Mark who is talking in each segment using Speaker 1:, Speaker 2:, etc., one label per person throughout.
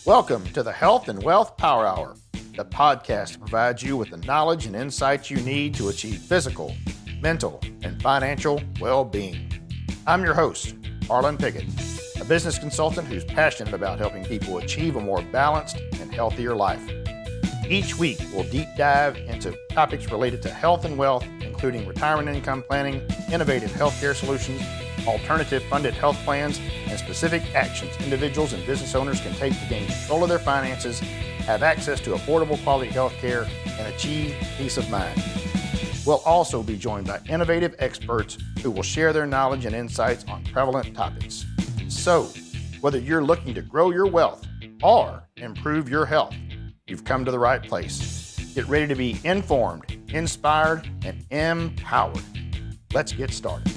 Speaker 1: Welcome to the Health and Wealth Power Hour, the podcast that provides you with the knowledge and insights you need to achieve physical, mental, and financial well-being. I'm your host, Harlon Pickett, a business consultant who's passionate about helping people achieve a more balanced and healthier life. Each week, we'll deep dive into topics related to health and wealth, including retirement income planning, innovative healthcare solutions, alternative funded health plans, and specific actions individuals and business owners can take to gain control of their finances, have access to affordable quality health care, and achieve peace of mind. We'll also be joined by innovative experts who will share their knowledge and insights on prevalent topics. So, whether you're looking to grow your wealth or improve your health, you've come to the right place. Get ready to be informed, inspired, and empowered. Let's get started.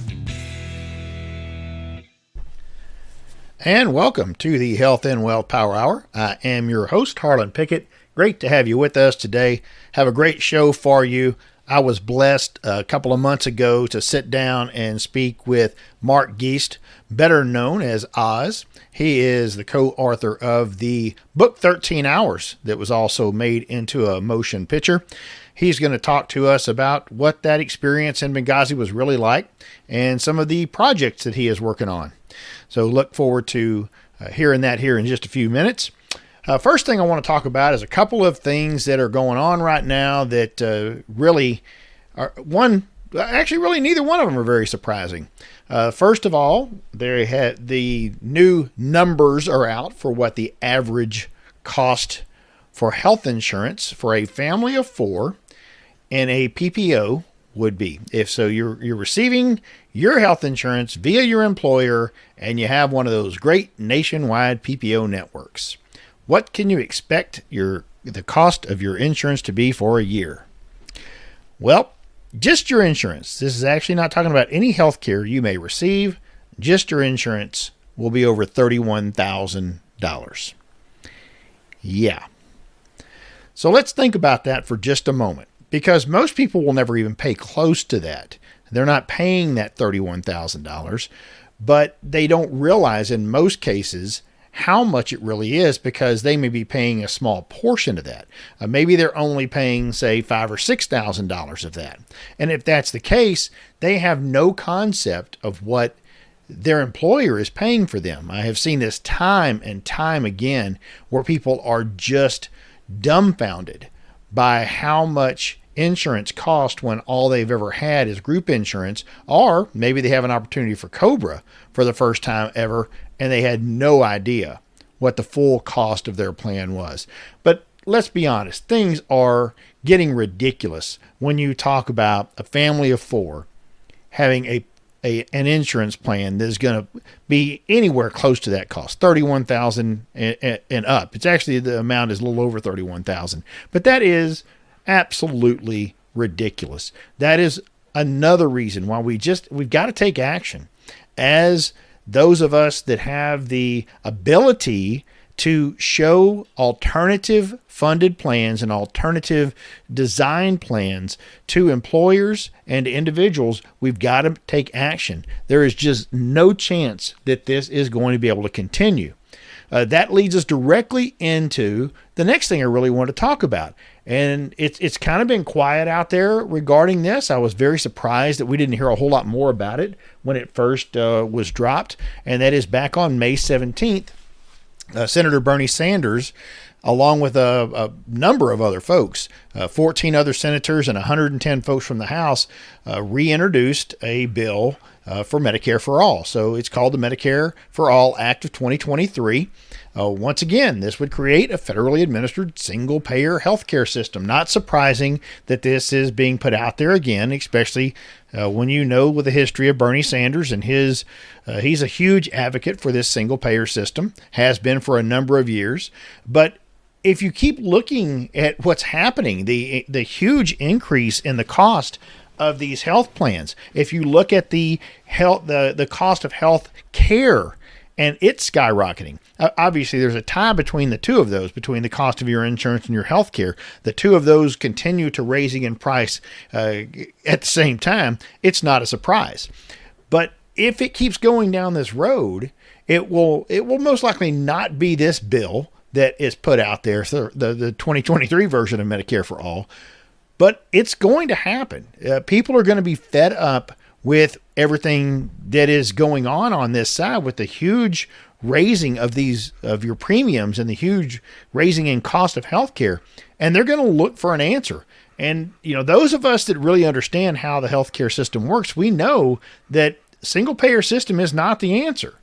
Speaker 1: And welcome to the Health and Wealth Power Hour. I am your host, Harlon Pickett. Great to have you with us today. Have a great show for you. I was blessed a couple of months ago to sit down and speak with Mark Geist, better known as Oz. He is the co-author of the book 13 Hours that was also made into a motion picture. He's going to talk to us about what that experience in Benghazi was really like and some of the projects that he is working on. So look forward to hearing that here in just a few minutes. First thing I want to talk about is a couple of things that are going on right now that really are really neither one of them are very surprising. First of all, the new numbers are out for what the average cost for health insurance for a family of four and a PPO would be. If so, you're receiving your health insurance via your employer and you have one of those great nationwide PPO networks. What can you expect the cost of your insurance to be for a year? Well, just your insurance. This is actually not talking about any health care you may receive. Just your insurance will be over $31,000. Yeah. So let's think about that for just a moment, because most people will never even pay close to that. They're not paying that $31,000, but they don't realize in most cases how much it really is, because they may be paying a small portion of that. Maybe they're only paying, say, $5,000 or $6,000 of that. And if that's the case, they have no concept of what their employer is paying for them. I have seen this time and time again where people are just dumbfounded by how much insurance cost when all they've ever had is group insurance, or maybe they have an opportunity for COBRA for the first time ever and they had no idea what the full cost of their plan was. But let's be honest, things are getting ridiculous when you talk about a family of four having an insurance plan that's going to be anywhere close to that cost, $31,000 and up. It's actually, the amount is a little over $31,000, but that is absolutely ridiculous. That is another reason why we've got to take action as those of us that have the ability to show alternative funded plans and alternative design plans to employers and individuals. We've got to take action. There is just no chance that this is going to be able to continue. That leads us directly into the next thing I really want to talk about. And it's kind of been quiet out there regarding this. I was very surprised that we didn't hear a whole lot more about it when it first was dropped. And that is back on May 17th, Senator Bernie Sanders, along with a number of other folks, 14 other senators and 110 folks from the House, reintroduced a bill for Medicare for All. So it's called the Medicare for All Act of 2023. Once again, this would create a federally administered single-payer healthcare system. Not surprising that this is being put out there again, especially when you know with the history of Bernie Sanders and he's a huge advocate for this single-payer system, has been for a number of years. But if you keep looking at what's happening, the huge increase in the cost of these health plans, if you look at the cost of health care, and it's skyrocketing. Obviously, there's a tie between the two of those, between the cost of your insurance and your health care. The two of those continue to raising in price at the same time. It's not a surprise. But if it keeps going down this road, it will most likely not be this bill that is put out there, so the 2023 version of Medicare for All. But it's going to happen. People are going to be fed up with everything that is going on this side, with the huge raising of your premiums and the huge raising in cost of healthcare, and they're going to look for an answer. And those of us that really understand how the healthcare system works, we know that single payer system is not the answer.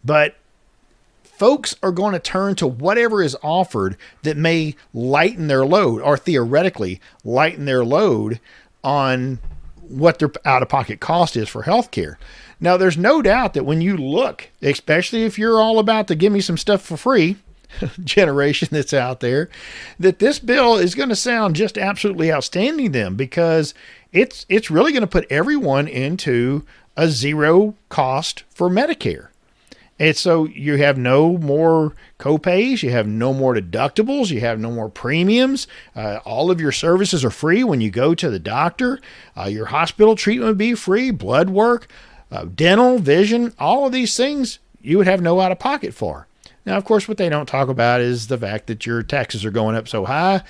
Speaker 1: But folks are going to turn to whatever is offered that may lighten their load, or theoretically lighten their load on what their out-of-pocket cost is for healthcare. Now, there's no doubt that when you look, especially if you're all about the give me some stuff for free generation that's out there, that this bill is going to sound just absolutely outstanding to them, because it's really going to put everyone into a zero cost for Medicare. And so you have no more copays, you have no more deductibles, you have no more premiums. All of your services are free when you go to the doctor. Your hospital treatment would be free, blood work, dental, vision, all of these things you would have no out of pocket for. Now, of course, what they don't talk about is the fact that your taxes are going up so high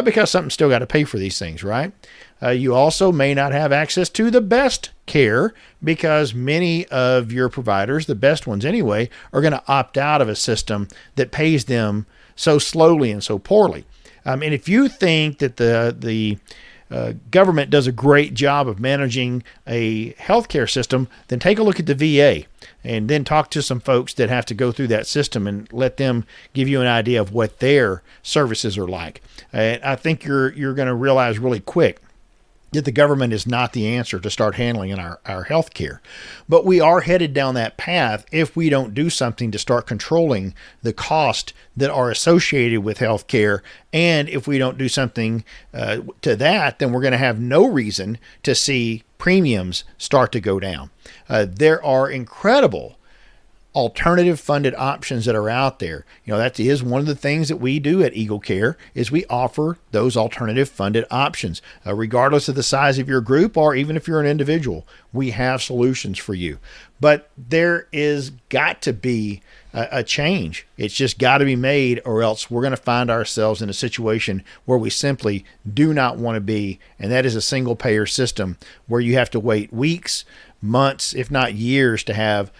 Speaker 1: because something's still got to pay for these things, right? You also may not have access to the best care because many of your providers, the best ones anyway, are going to opt out of a system that pays them so slowly and so poorly. And if you think that the government does a great job of managing a healthcare system, then take a look at the VA and then talk to some folks that have to go through that system and let them give you an idea of what their services are like. I think you're going to realize really quick that the government is not the answer to start handling in our health care. But we are headed down that path if we don't do something to start controlling the cost that are associated with health care. And if we don't do something to that, then we're going to have no reason to see premiums start to go down. There are incredible alternative funded options that are out there. That is one of the things that we do at Eagle Care, is we offer those alternative funded options. Regardless of the size of your group, or even if you're an individual, we have solutions for you. But there is got to be a change. It's just got to be made, or else we're going to find ourselves in a situation where we simply do not want to be, and that is a single payer system where you have to wait weeks, months, if not years to have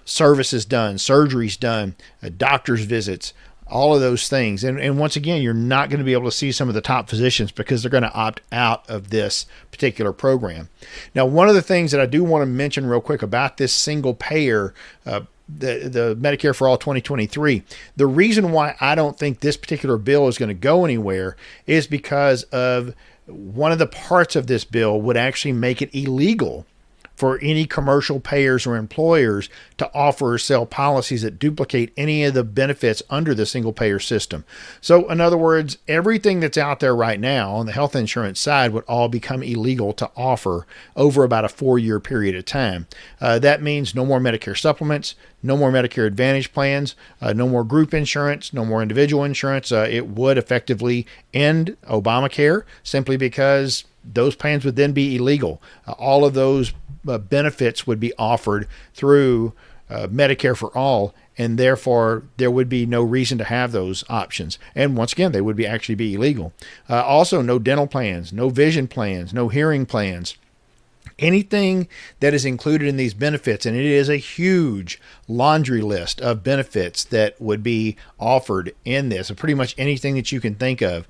Speaker 1: services done, surgeries done, doctor's visits, all of those things. And once again, you're not going to be able to see some of the top physicians because they're going to opt out of this particular program. Now, one of the things that I do want to mention real quick about this single payer, the Medicare for All 2023, the reason why I don't think this particular bill is going to go anywhere is because of one of the parts of this bill would actually make it illegal for any commercial payers or employers to offer or sell policies that duplicate any of the benefits under the single payer system. So in other words, everything that's out there right now on the health insurance side would all become illegal to offer over about a 4-year period of time. That means no more Medicare supplements, no more Medicare Advantage plans, no more group insurance, no more individual insurance. It would effectively end Obamacare simply because those plans would then be illegal. All of those benefits would be offered through Medicare for All, and therefore there would be no reason to have those options. And once again, they would actually be illegal. Also, no dental plans, no vision plans, no hearing plans. Anything that is included in these benefits, and it is a huge laundry list of benefits that would be offered in this, pretty much anything that you can think of,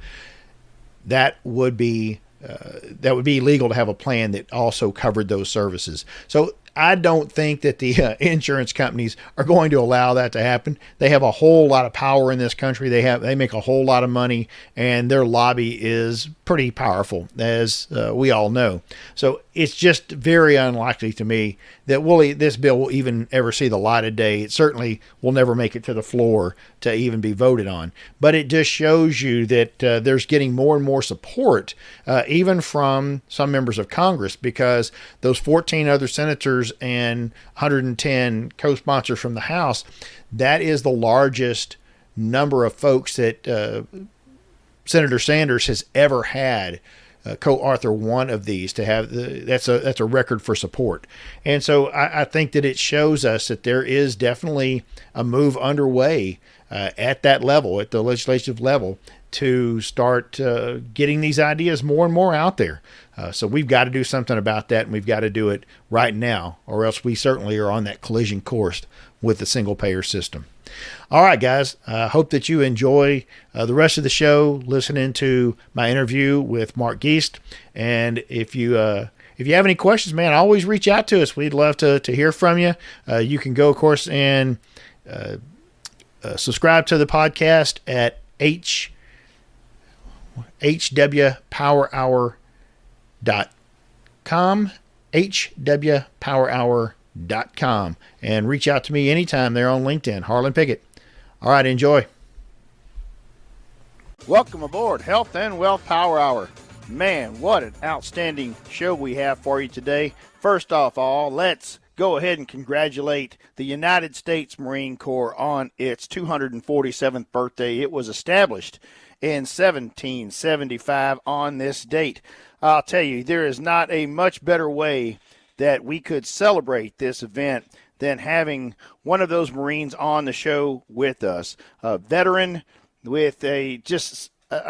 Speaker 1: that would be illegal to have a plan that also covered those services. So I don't think that the insurance companies are going to allow that to happen. They have a whole lot of power in this country. They make a whole lot of money, and their lobby is pretty powerful, as we all know. So it's just very unlikely to me that this bill will even ever see the light of day. It certainly will never make it to the floor to even be voted on. But it just shows you that there's getting more and more support, even from some members of Congress, because those 14 other senators and 110 co-sponsors from the House, that is the largest number of folks that Senator Sanders has ever had co-author one of these, to have that's a record for support. And so I think that it shows us that there is definitely a move underway at that level, at the legislative level, to start getting these ideas more and more out there. So we've got to do something about that, and we've got to do it right now, or else we certainly are on that collision course with the single-payer system. All right, guys, I hope that you enjoy the rest of the show listening to my interview with Mark Geist. And if you have any questions, man, always reach out to us. We'd love to hear from you. You can go, of course, and subscribe to the podcast at hwpowerhour.com, hwpowerhour.com, and reach out to me anytime there on LinkedIn, Harlon Pickett. All right, enjoy. Welcome aboard Health and Wealth Power Hour. Man, what an outstanding show we have for you today. First off, let's go ahead and congratulate the United States Marine Corps on its 247th birthday. It was established in 1775 on this date. I'll tell you, there is not a much better way that we could celebrate this event than having one of those Marines on the show with us, a veteran with a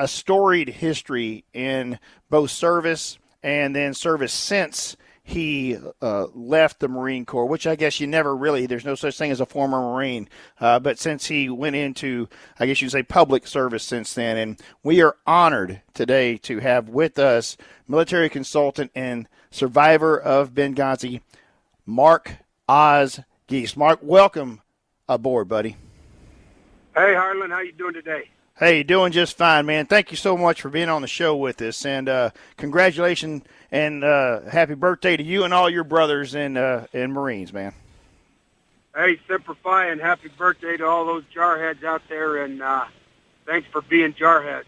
Speaker 1: storied history in both service and then service since he left the Marine Corps, which I guess there's no such thing as a former Marine, but since he went into, I guess you'd say, public service since then. And we are honored today to have with us military consultant and survivor of Benghazi, Mark Oz Geist. Mark, welcome aboard, buddy.
Speaker 2: Hey, Harlan, how you doing today?
Speaker 1: Hey, doing just fine, man. Thank you so much for being on the show with us, and congratulations and happy birthday to you and all your brothers in Marines, man.
Speaker 2: Hey, Semper Fi, and happy birthday to all those jarheads out there, and thanks for being jarheads.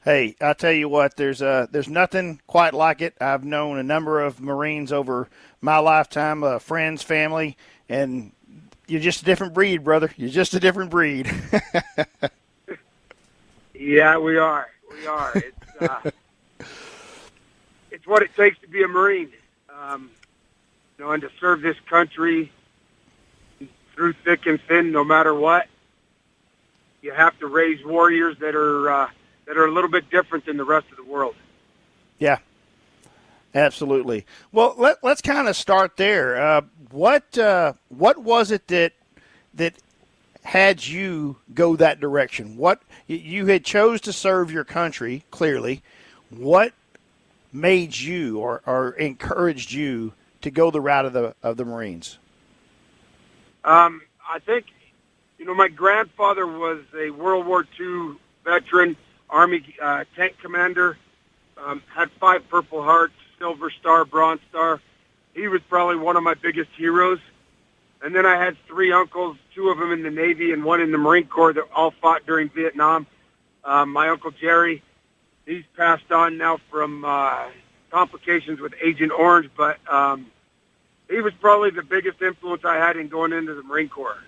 Speaker 1: Hey, I tell you what, there's nothing quite like it. I've known a number of Marines over my lifetime, friends, family, and you're just a different breed, brother. You're just a different breed.
Speaker 2: Yeah, we are. It's what it takes to be a Marine, and to serve this country through thick and thin, no matter what. You have to raise warriors that are a little bit different than the rest of the world.
Speaker 1: Yeah, absolutely. Well, let's kind of start there. What was it that had you go that direction? What you had chose to serve your country, clearly. What made you or encouraged you to go the route of the Marines?
Speaker 2: I think, my grandfather was a World War II veteran, Army tank commander, had 5 Purple Hearts, Silver Star, Bronze Star. He was probably one of my biggest heroes. And then I had 3 uncles, 2 of them in the Navy and 1 in the Marine Corps that all fought during Vietnam. My Uncle Jerry, he's passed on now from complications with Agent Orange, but he was probably the biggest influence I had in going into the Marine Corps.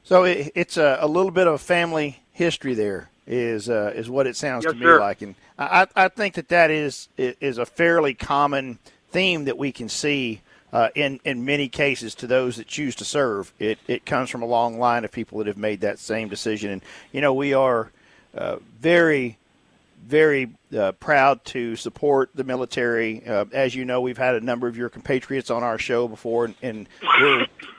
Speaker 1: So it's a little bit of family history there is what it sounds to me like. And I think that is a fairly common theme that we can see in many cases to those that choose to serve. It comes from a long line of people that have made that same decision. And, we are very, very proud to support the military. As you know, we've had a number of your compatriots on our show before, and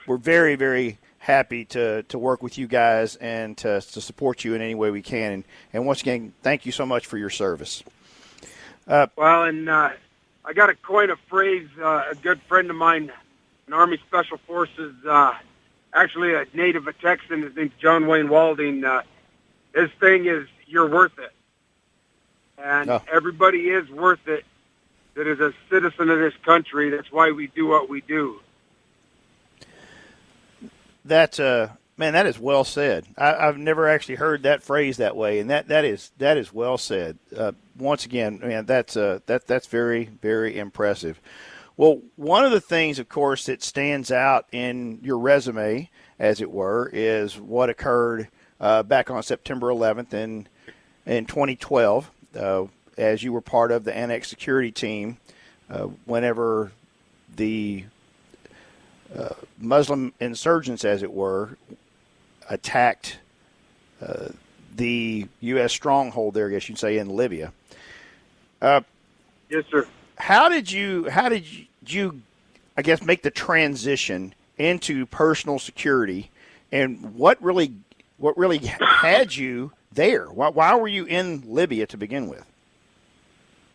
Speaker 1: we're very, very happy to work with you guys and to support you in any way we can. And once again, thank you so much for your service.
Speaker 2: I got to coin a phrase. A good friend of mine, an Army Special Forces, actually a native of Texan, his name's John Wayne Walding. His thing is, you're worth it. And everybody is worth it that is a citizen of this country. That's why we do what we do.
Speaker 1: That is well said. I've never actually heard that phrase that way, and that is well said. Once again, man, that's very, very impressive. Well, one of the things, of course, that stands out in your resume, as it were, is what occurred back on September 11th in 2012. as you were part of the annex security team whenever the Muslim insurgents, as it were, attacked the U.S. stronghold there, I guess you'd say, in Libya.
Speaker 2: Yes, sir.
Speaker 1: How did you, I guess, make the transition into personal security, and what really had you there? Why were you in Libya to begin with?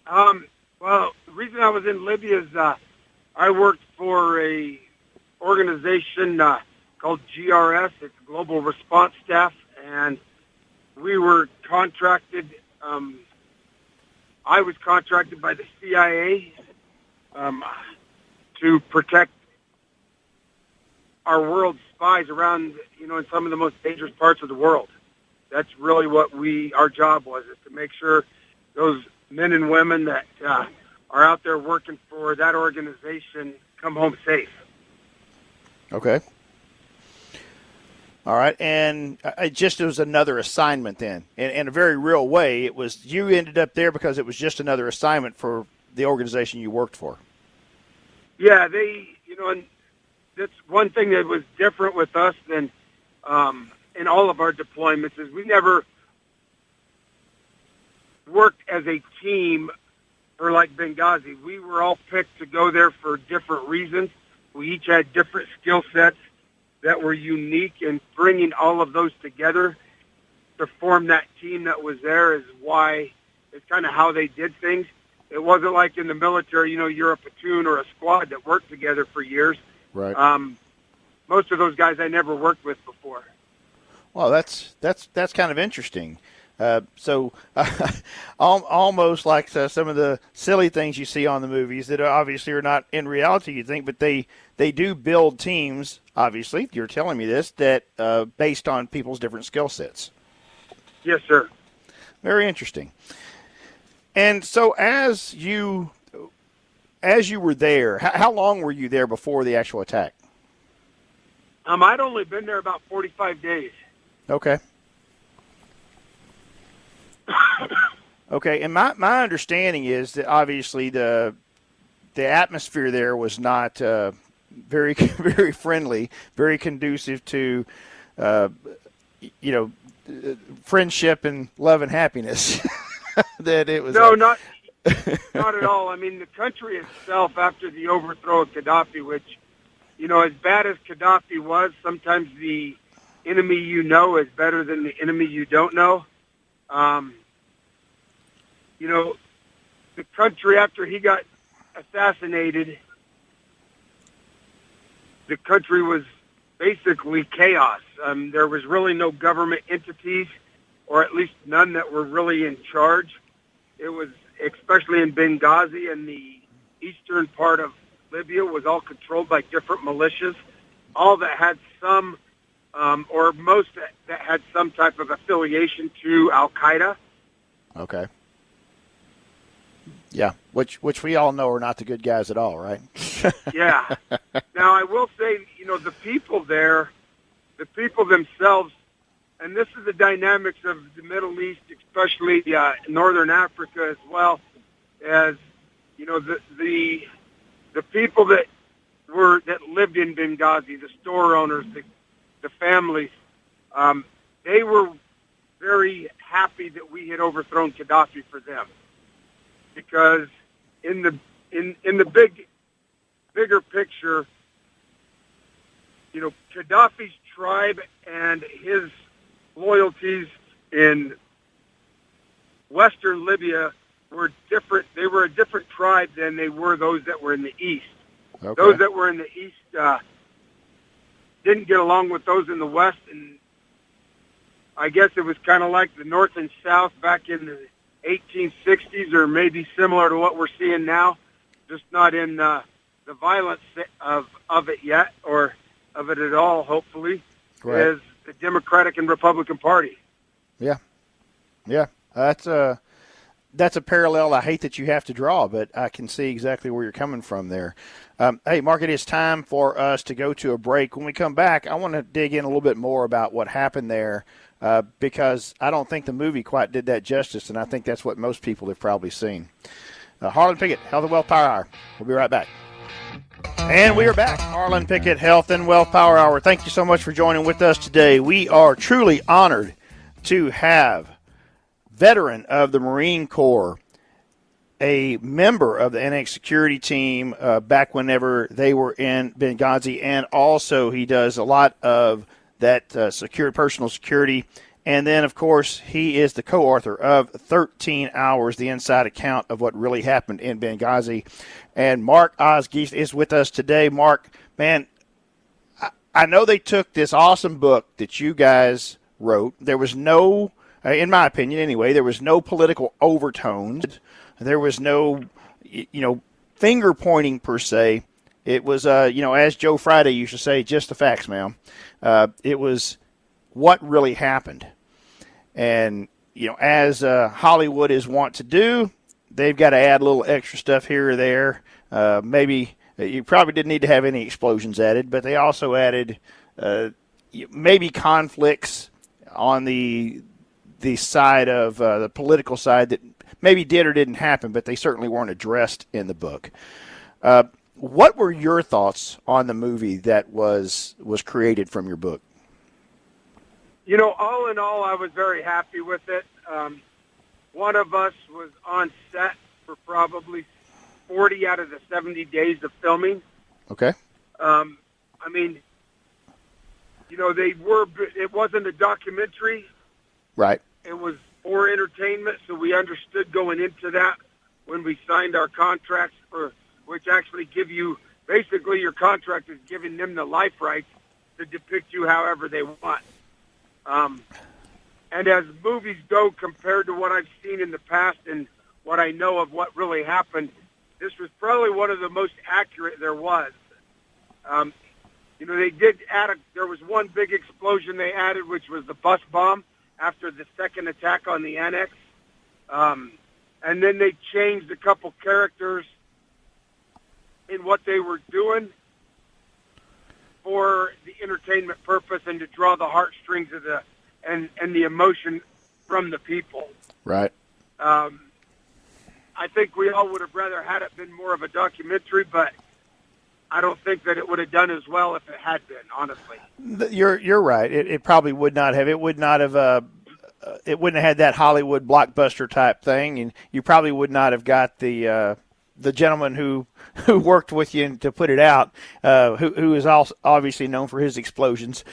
Speaker 2: Well, the reason I was in Libya is I worked for a organization called GRS. It's Global Response Staff, and we were contracted. I was contracted by the CIA to protect our world's spies around, in some of the most dangerous parts of the world. That's really what our job was, is to make sure those men and women that are out there working for that organization come home safe.
Speaker 1: Okay. All right, and it was another assignment then. In a very real way, you ended up there because it was just another assignment for the organization you worked for.
Speaker 2: Yeah, and that's one thing that was different with us than in all of our deployments is we never worked as a team for like Benghazi. We were all picked to go there for different reasons. We each had different skill sets that were unique, and bringing all of those together to form that team that was there is why it's kind of how they did things. It wasn't like in the military, you're a platoon or a squad that worked together for years.
Speaker 1: Right.
Speaker 2: Most of those guys I never worked with before.
Speaker 1: Well, that's kind of interesting. So almost like some of the silly things you see on the movies that obviously are not in reality, you think, but they do build teams, obviously, you're telling me this, that based on people's different skill sets.
Speaker 2: Yes, sir.
Speaker 1: Very interesting. And so as you were there, how long were you there before the actual attack?
Speaker 2: I'd only been there about 45 days.
Speaker 1: Okay. Okay, and my understanding is that obviously the atmosphere there was not very very friendly, very conducive to friendship and love and happiness. That it was
Speaker 2: not at all. I mean, the country itself, after the overthrow of Gaddafi, which as bad as Gaddafi was, sometimes the enemy is better than the enemy you don't know. The country, after he got assassinated, the country was basically chaos. There was really no government entities, or at least none that were really in charge. It was, especially in Benghazi and the eastern part of Libya, was all controlled by different militias, all that had some, or most that had some type of affiliation to Al-Qaeda.
Speaker 1: Okay. Yeah, which we all know are not the good guys at all, right?
Speaker 2: Yeah. Now, I will say, the people there, the people themselves, and this is the dynamics of the Middle East, especially Northern Africa as well, as, the people that lived in Benghazi, the store owners, the families, they were very happy that we had overthrown Gaddafi for them. Because in the bigger picture, Gaddafi's tribe and his loyalties in Western Libya were different. They were a different tribe than they were those that were in the East.
Speaker 1: Okay.
Speaker 2: Those that were in the East didn't get along with those in the West, and I guess it was kind of like the North and South back in the 1860s, or maybe similar to what we're seeing now, just not in the violence of it yet, or of it at all, hopefully,
Speaker 1: right.
Speaker 2: Is the Democratic and Republican Party.
Speaker 1: Yeah. That's that's a parallel I hate that you have to draw, but I can see exactly where you're coming from there. Hey, Mark, it is time for us to go to a break. When we come back, I want to dig in a little bit more about what happened there because I don't think the movie quite did that justice, and I think that's what most people have probably seen. Harlon Pickett, Health and Wealth Power Hour. We'll be right back. And we are back. Harlon Pickett, Health and Wealth Power Hour. Thank you so much for joining with us today. We are truly honored to have veteran of the Marine Corps, a member of the NX security team back whenever they were in Benghazi, and also he does a lot of that personal security. And then, of course, he is the co-author of 13 Hours, the inside account of what really happened in Benghazi. And Mark Geist is with us today. Mark, man, I know they took this awesome book that you guys wrote. There was no, in my opinion anyway, there was no political overtones. There was no, finger pointing per se. It was, as Joe Friday used to say, just the facts, ma'am. It was what really happened. And, as Hollywood is wont to do, they've got to add a little extra stuff here or there. Maybe you probably didn't need to have any explosions added, but they also added maybe conflicts on the side of the political side that maybe did or didn't happen, but they certainly weren't addressed in the book. What were your thoughts on the movie that was created from your book?
Speaker 2: All in all, I was very happy with it. One of us was on set for probably 40 out of the 70 days of filming.
Speaker 1: Okay.
Speaker 2: It wasn't a documentary.
Speaker 1: Right.
Speaker 2: It was for entertainment, so we understood going into that when we signed our contracts, which actually give you, basically your contract is giving them the life rights to depict you however they want. And as movies go, compared to what I've seen in the past and what I know of what really happened, this was probably one of the most accurate there was. They did there was one big explosion they added, which was the bus bomb after the second attack on the annex. And then they changed a couple characters in what they were doing for the entertainment purpose and to draw the heartstrings of and the emotion from the people.
Speaker 1: Right.
Speaker 2: I think we all would have rather had it been more of a documentary, but I don't think that it would have done as well if it had been, honestly.
Speaker 1: You're right. It probably would not have. It would not have. It wouldn't have had that Hollywood blockbuster type thing, and you probably would not have got the gentleman who worked with you to put it out, who is also obviously known for his explosions,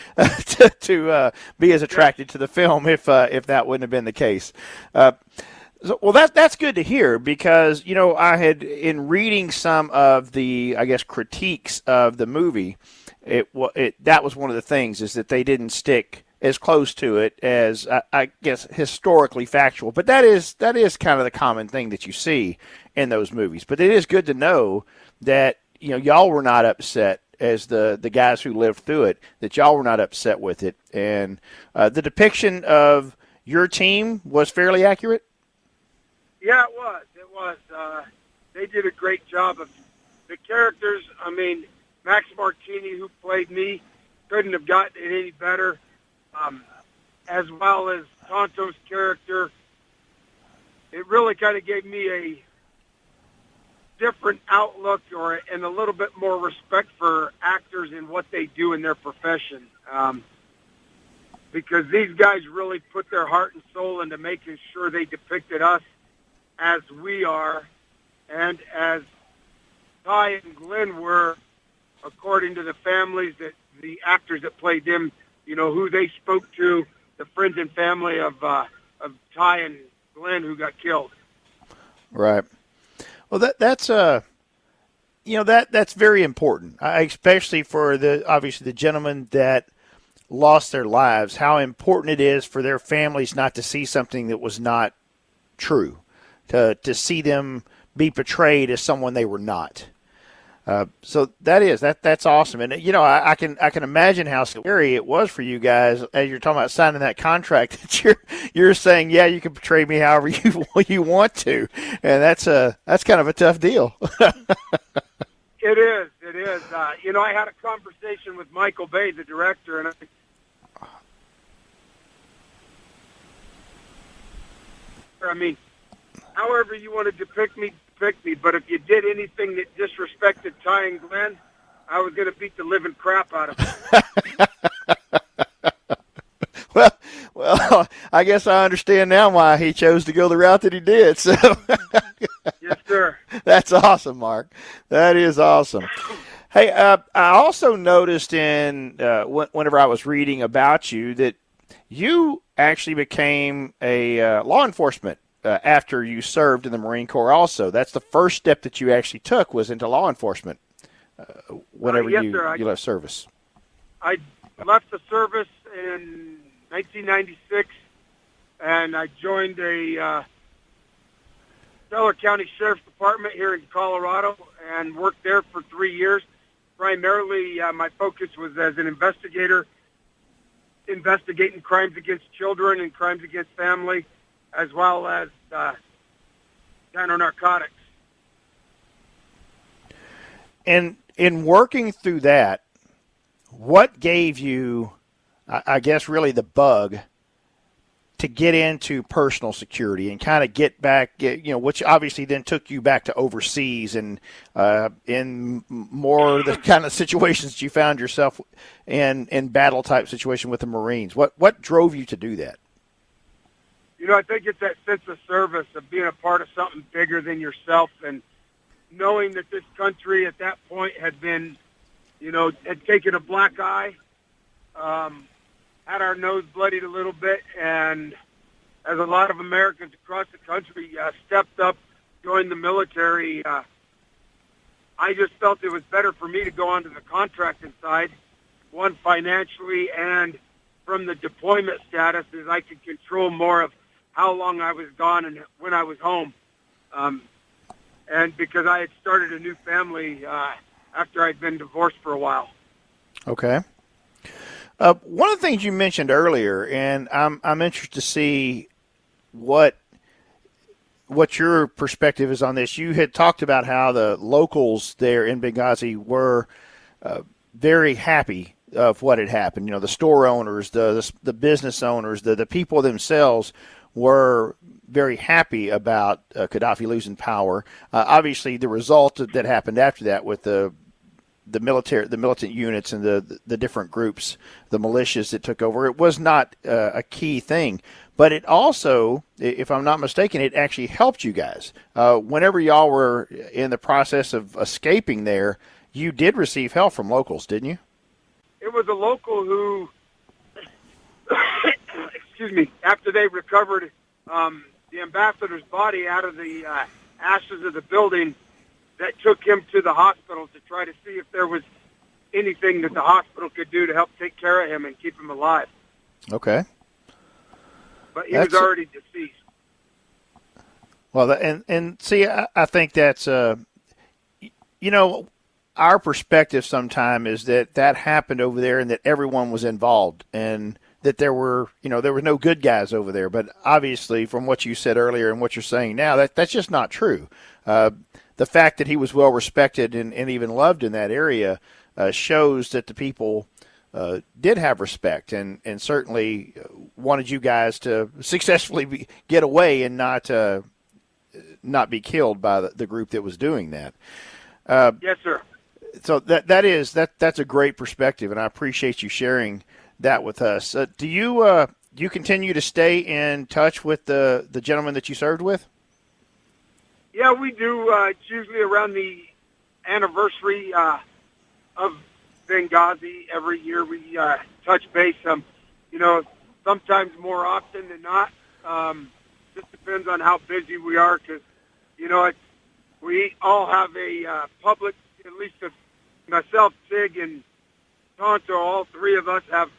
Speaker 1: to be as attracted to the film if that wouldn't have been the case. Well, that's good to hear because I had, in reading some of the, I guess, critiques of the movie, that was one of the things is that they didn't stick as close to it as I guess historically factual. But that is kind of the common thing that you see in those movies. But it is good to know that y'all were not upset as the guys who lived through it, that y'all were not upset with it, and the depiction of your team was fairly accurate.
Speaker 2: Yeah, it was. It was. They did a great job of the characters. I mean, Max Martini, who played me, couldn't have gotten it any better. As well as Tonto's character. It really kind of gave me a different outlook and a little bit more respect for actors and what they do in their profession. Because these guys really put their heart and soul into making sure they depicted us as we are, and as Ty and Glenn were, according to the families that the actors that played them, who they spoke to, the friends and family of Ty and Glenn who got killed.
Speaker 1: Right. Well, that's that's very important, especially for obviously the gentlemen that lost their lives. How important it is for their families not to see something that was not true. To see them be portrayed as someone they were not. So that's awesome, and I can imagine how scary it was for you guys as you're talking about signing that contract. That you're saying, yeah, you can portray me however you want to, and that's kind of a tough deal.
Speaker 2: It is. It is. I had a conversation with Michael Bay, the director, and I mean, however you want to depict me, but if you did anything that disrespected Ty and Glenn, I was going to beat the living crap out of them.
Speaker 1: Well, I guess I understand now why he chose to go the route that he did. So,
Speaker 2: yes, sir.
Speaker 1: That's awesome, Mark. That is awesome. Hey, I also noticed whenever I was reading about you that you actually became a law enforcement after you served in the Marine Corps. Also, that's the first step that you actually took was into law enforcement. Whenever
Speaker 2: yes,
Speaker 1: you left service,
Speaker 2: I left the service in 1996, and I joined a Delaware County Sheriff's Department here in Colorado and worked there for 3 years. Primarily, my focus was as an investigator, investigating crimes against children and crimes against family, as well as counter-narcotics.
Speaker 1: And in working through that, what gave you, I guess, really the bug to get into personal security and kind of get back, which obviously then took you back to overseas and in more the kind of situations that you found yourself in battle type situation with the Marines. What drove you to do that?
Speaker 2: I think it's that sense of service, of being a part of something bigger than yourself, and knowing that this country at that point had been, had taken a black eye, had our nose bloodied a little bit, and as a lot of Americans across the country stepped up, joined the military, I just felt it was better for me to go onto the contracting side, one, financially, and from the deployment status, is I could control more of how long I was gone and when I was home. And because I had started a new family after I'd been divorced for a while.
Speaker 1: Okay. One of the things you mentioned earlier, and I'm interested to see what your perspective is on this. You had talked about how the locals there in Benghazi were very happy of what had happened. The store owners, the business owners, the people themselves were very happy about Gaddafi losing power. Obviously, the result that happened after that with the militant units and the different groups, the militias that took over, it was not a key thing. But it also, if I'm not mistaken, it actually helped you guys. Whenever y'all were in the process of escaping there, you did receive help from locals, didn't you?
Speaker 2: It was a local who, excuse me, after they recovered the ambassador's body out of the ashes of the building, that took him to the hospital to try to see if there was anything that the hospital could do to help take care of him and keep him alive.
Speaker 1: Okay.
Speaker 2: But he was already deceased.
Speaker 1: Well, and see, I think that's, our perspective sometime is that happened over there and that everyone was involved and that there were no good guys over there. But obviously, from what you said earlier and what you're saying now, that's just not true. The fact that he was well respected and even loved in that area shows that the people did have respect and certainly wanted you guys to successfully get away and not be killed by the group that was doing that.
Speaker 2: Yes, sir.
Speaker 1: So that's a great perspective, and I appreciate you sharing that with us. Do you continue to stay in touch with the gentleman that you served with?
Speaker 2: Yeah, we do. It's usually around the anniversary of Benghazi. Every year we touch base. Sometimes more often than not. Just depends on how busy we are because, we all have a public, at least myself, Tig, and Tonto, all three of us have,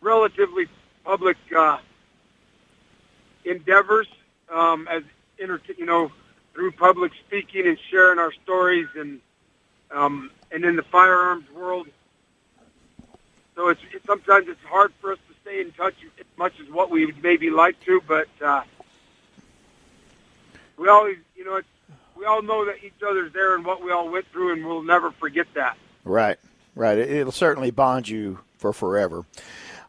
Speaker 2: relatively public endeavors as through public speaking and sharing our stories and and in the firearms world. So sometimes it's hard for us to stay in touch as much as what we would maybe like to, but we always, we all know that each other's there and what we all went through, and we'll never forget that.
Speaker 1: Right. It'll certainly bond you for forever.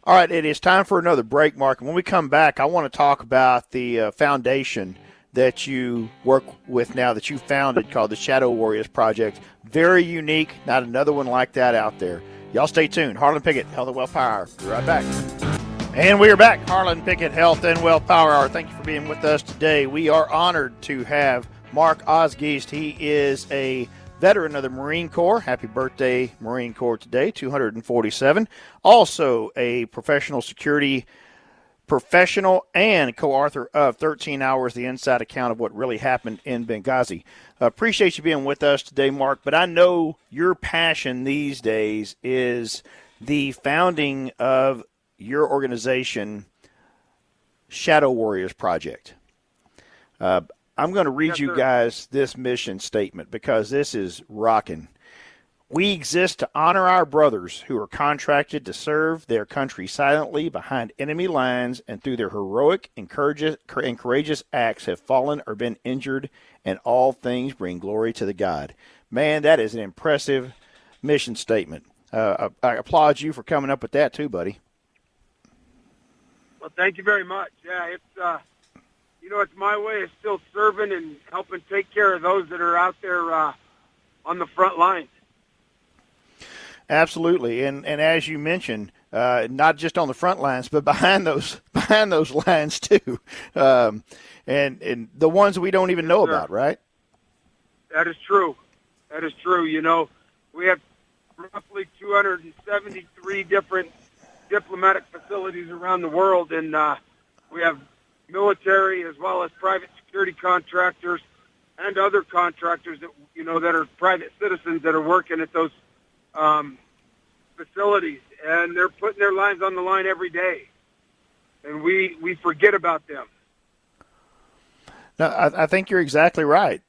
Speaker 1: All right, it is time for another break, Mark. And when we come back, I want to talk about the foundation that you work with now, that you founded, called the Shadow Warriors Project. Very unique, not another one like that out there. Y'all stay tuned. Harlon Pickett, Health and Wealth Power Hour. Be right back. And we are back. Harlon Pickett, Health and Wealth Power Hour. Thank you for being with us today. We are honored to have Mark Geist. He is a veteran of the Marine Corps. Happy birthday, Marine Corps, today, 247. Also a professional security professional and co-author of 13 Hours, the Inside Account of What Really Happened in Benghazi. Appreciate you being with us today, Mark, but I know your passion these days is the founding of your organization, Shadow Warriors Project. I'm going to read you guys this mission statement because this is rocking. We exist to honor our brothers who are contracted to serve their country silently behind enemy lines and through their heroic and courageous acts have fallen or been injured, and all things bring glory to the God. Man, that is an impressive mission statement. I applaud you for coming up with that too, buddy.
Speaker 2: Well, thank you very much. Yeah, it's it's my way of still serving and helping take care of those that are out there on the front lines.
Speaker 1: Absolutely, and as you mentioned, not just on the front lines, but behind those lines too, and the ones we don't even know about, right?
Speaker 2: That is true. That is true. We have roughly 273 different diplomatic facilities around the world, and we have military as well as private security contractors and other contractors that that are private citizens that are working at those facilities, and they're putting their lives on the line every day, and we forget about them.
Speaker 1: No, I think you're exactly right.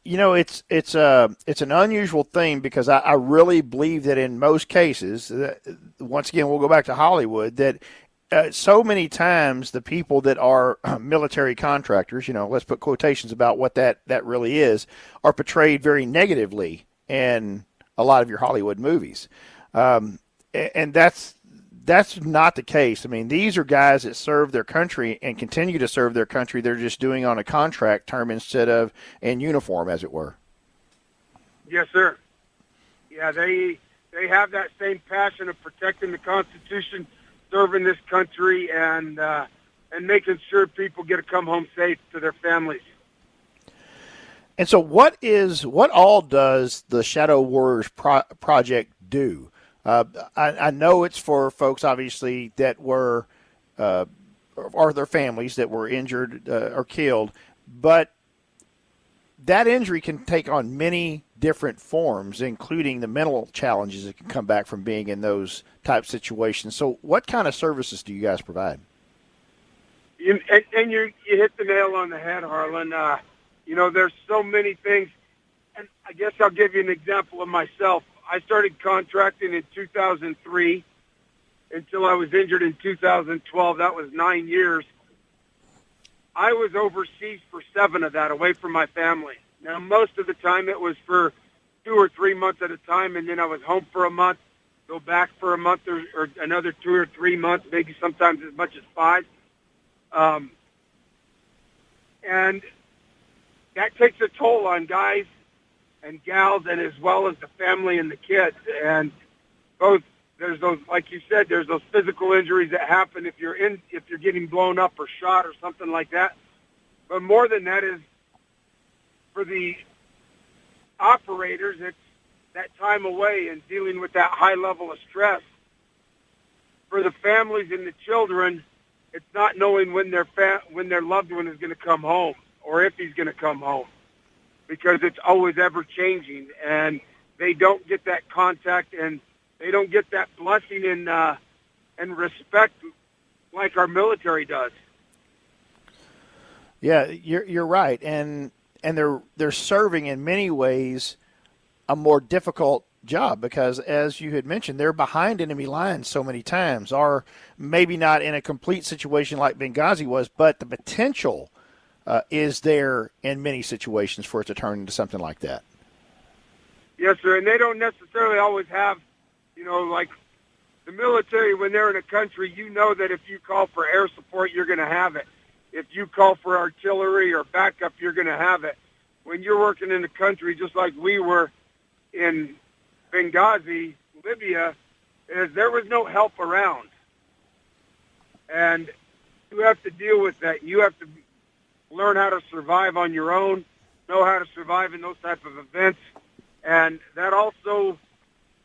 Speaker 1: It's an unusual thing because I really believe that in most cases, once again, we'll go back to Hollywood, that so many times the people that are military contractors, let's put quotations about what that really is, are portrayed very negatively in a lot of your Hollywood movies. And that's not the case. I mean, these are guys that serve their country and continue to serve their country. They're just doing on a contract term instead of in uniform, as it were.
Speaker 2: Yes, sir. Yeah, they have that same passion of protecting the Constitution, serving this country, and making sure people get to come home safe to their families.
Speaker 1: And so what all does the Shadow Warriors Project do? I know it's for folks, obviously, that were or their families that were injured or killed, but that injury can take on many different forms, including the mental challenges that can come back from being in those type situations. So what kind of services do you guys provide?
Speaker 2: You hit the nail on the head, Harlan. There's so many things, and I guess I'll give you an example of myself. I started contracting in 2003 until I was injured in 2012. That was 9 years. I was overseas for 7 of that, away from my family. Now, most of the time it was for 2 or 3 months at a time, and then I was home for a month, go back for a month or another 2 or 3 months, maybe sometimes as much as 5. And that takes a toll on guys and gals, and as well as the family and the kids. And both, there's those, like you said, there's those physical injuries that happen if you're getting blown up or shot or something like that. But more than that is for the operators, it's that time away and dealing with that high level of stress. For the families and the children, it's not knowing when their loved one is going to come home or if he's going to come home, because it's always ever changing, and they don't get that contact and they don't get that blessing and respect like our military does.
Speaker 1: Yeah, you're right, and they're serving in many ways a more difficult job because, as you had mentioned, they're behind enemy lines so many times, or maybe not in a complete situation like Benghazi was, but the potential is there in many situations for it to turn into something like that.
Speaker 2: Yes, sir. And they don't necessarily always have, like the military, when they're in a country, that if you call for air support, you're going to have it. If you call for artillery or backup, you're going to have it. When you're working in a country just like we were in Benghazi, Libya, there was no help around. And you have to deal with that. You have to learn how to survive on your own, know how to survive in those type of events. And that also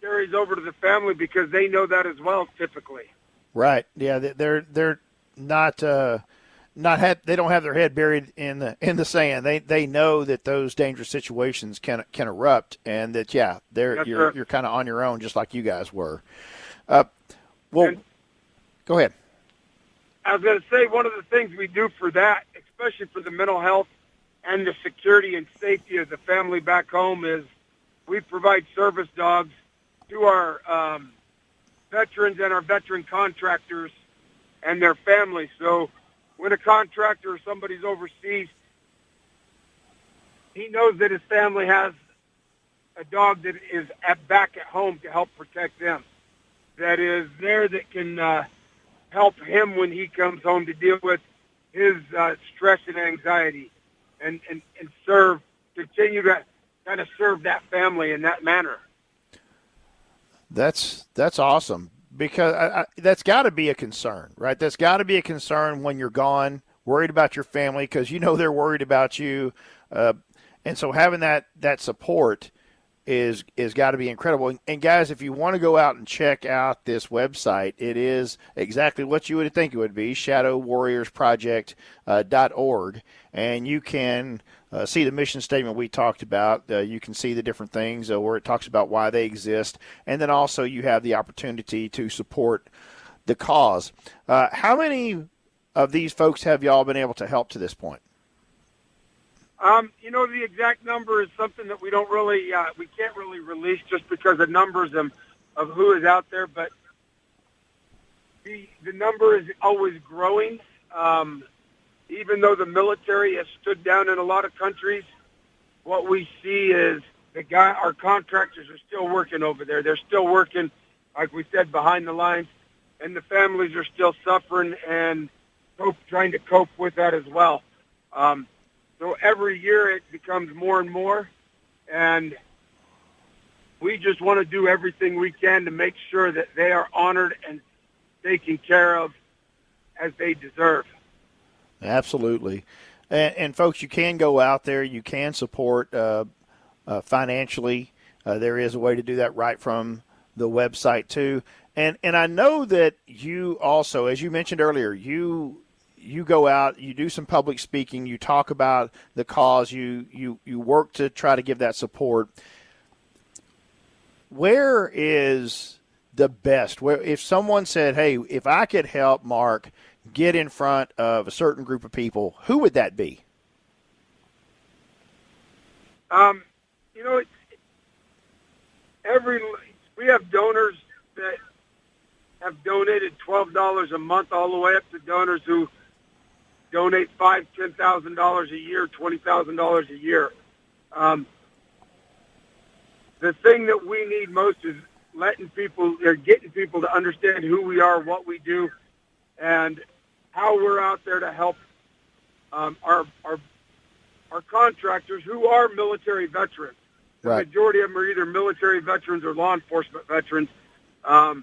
Speaker 2: carries over to the family because they know that as well, typically.
Speaker 1: Right. Yeah, they're not they don't have their head buried in the sand. They know that those dangerous situations can erupt, and that you're kind of on your own, just like you guys were. Go ahead.
Speaker 2: I was going to say, one of the things we do for that, especially for the mental health and the security and safety of the family back home, is we provide service dogs to our veterans and our veteran contractors and their families. So when a contractor or somebody's overseas, he knows that his family has a dog that is back at home to help protect them, that is there that can help him when he comes home to deal with his stress and anxiety and continue to kind of serve that family in that manner.
Speaker 1: That's awesome, because that's got to be a concern, right? That's got to be a concern when you're gone, worried about your family, because they're worried about you, and so having that support is got to be incredible. And guys, if you want to go out and check out this website, it is exactly what you would think it would be: shadowwarriorsproject.org, and you can see the mission statement we talked about. You can see the different things where it talks about why they exist, and then also you have the opportunity to support the cause. How many of these folks have y'all been able to help to this point?
Speaker 2: The exact number is something that we don't really, we can't really release just because of numbers of who is out there, but the number is always growing. Even though the military has stood down in a lot of countries, what we see is our contractors are still working over there. They're still working, like we said, behind the lines, and the families are still suffering and trying to cope with that as well. So every year it becomes more and more, and we just want to do everything we can to make sure that they are honored and taken care of as they deserve.
Speaker 1: Absolutely. And folks, you can go out there. You can support financially. There is a way to do that right from the website, too. And I know that you also, as you mentioned earlier, you go out, you do some public speaking, you talk about the cause, you work to try to give that support. Where is the best? Where, if someone said, hey, if I could help Mark get in front of a certain group of people, who would that be?
Speaker 2: We have donors that have donated $12 a month, all the way up to donors who donate $5,000, $10,000 a year, $20,000 a year. The thing that we need most is getting people to understand who we are, what we do, and how we're out there to help our contractors who are military veterans. The
Speaker 1: Right.
Speaker 2: majority of them are either military veterans or law enforcement veterans. And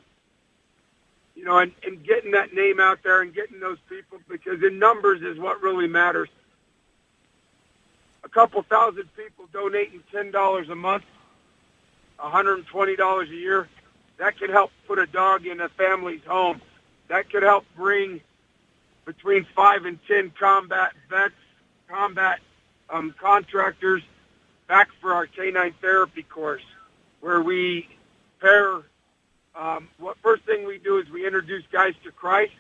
Speaker 2: getting that name out there and getting those people, because in numbers is what really matters. A couple thousand people donating $10 a month, $120 a year, that could help put a dog in a family's home. That could help bring between 5 and 10 combat contractors back for our canine therapy course, where we pair. First thing we do is we introduce Geist to Christ.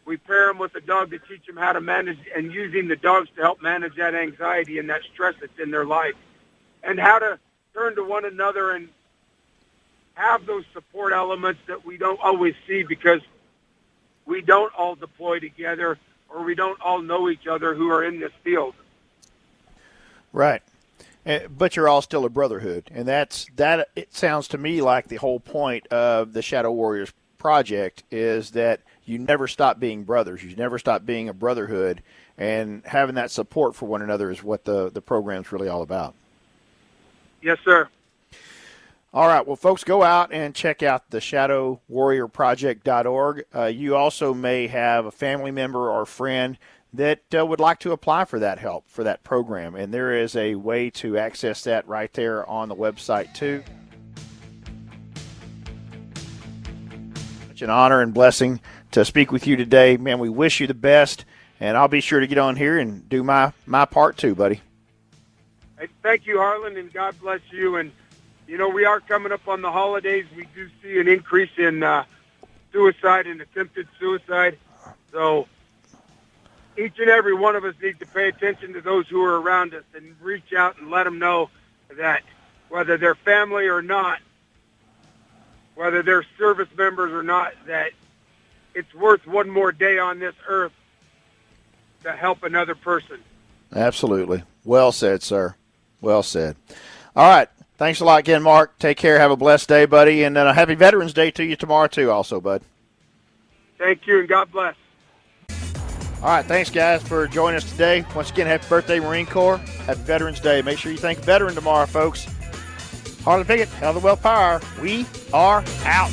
Speaker 2: We pair them with a dog to teach them how to manage, and using the dogs to help manage that anxiety and that stress that's in their life, and how to turn to one another and have those support elements that we don't always see because we don't all deploy together or we don't all know each other who are in this field.
Speaker 1: Right. But you're all still a brotherhood, and that. It sounds to me like the whole point of the Shadow Warriors Project is that you never stop being brothers. You never stop being a brotherhood, and having that support for one another is what the program's really all about.
Speaker 2: Yes, sir.
Speaker 1: All right. Well, folks, go out and check out the shadowwarriorproject.org. You also may have a family member or friend that would like to apply for that help, for that program. And there is a way to access that right there on the website, too. Such an honor and blessing to speak with you today. Man, we wish you the best. And I'll be sure to get on here and do my part, too, buddy.
Speaker 2: Hey, thank you, Harlan, and God bless you. And, you know, we are coming up on the holidays. We do see an increase in suicide and attempted suicide. So each and every one of us needs to pay attention to those who are around us and reach out and let them know that whether they're family or not, whether they're service members or not, that it's worth one more day on this earth to help another person.
Speaker 1: Absolutely. Well said, sir. Well said. All right. Thanks a lot again, Mark. Take care. Have a blessed day, buddy. And a happy Veterans Day to you tomorrow, too, also, bud.
Speaker 2: Thank you, and God bless.
Speaker 1: All right, thanks, guys, for joining us today. Once again, happy birthday, Marine Corps. Happy Veterans Day. Make sure you thank a veteran tomorrow, folks. Harlon Pickett, Health and Wealth Power. We are out.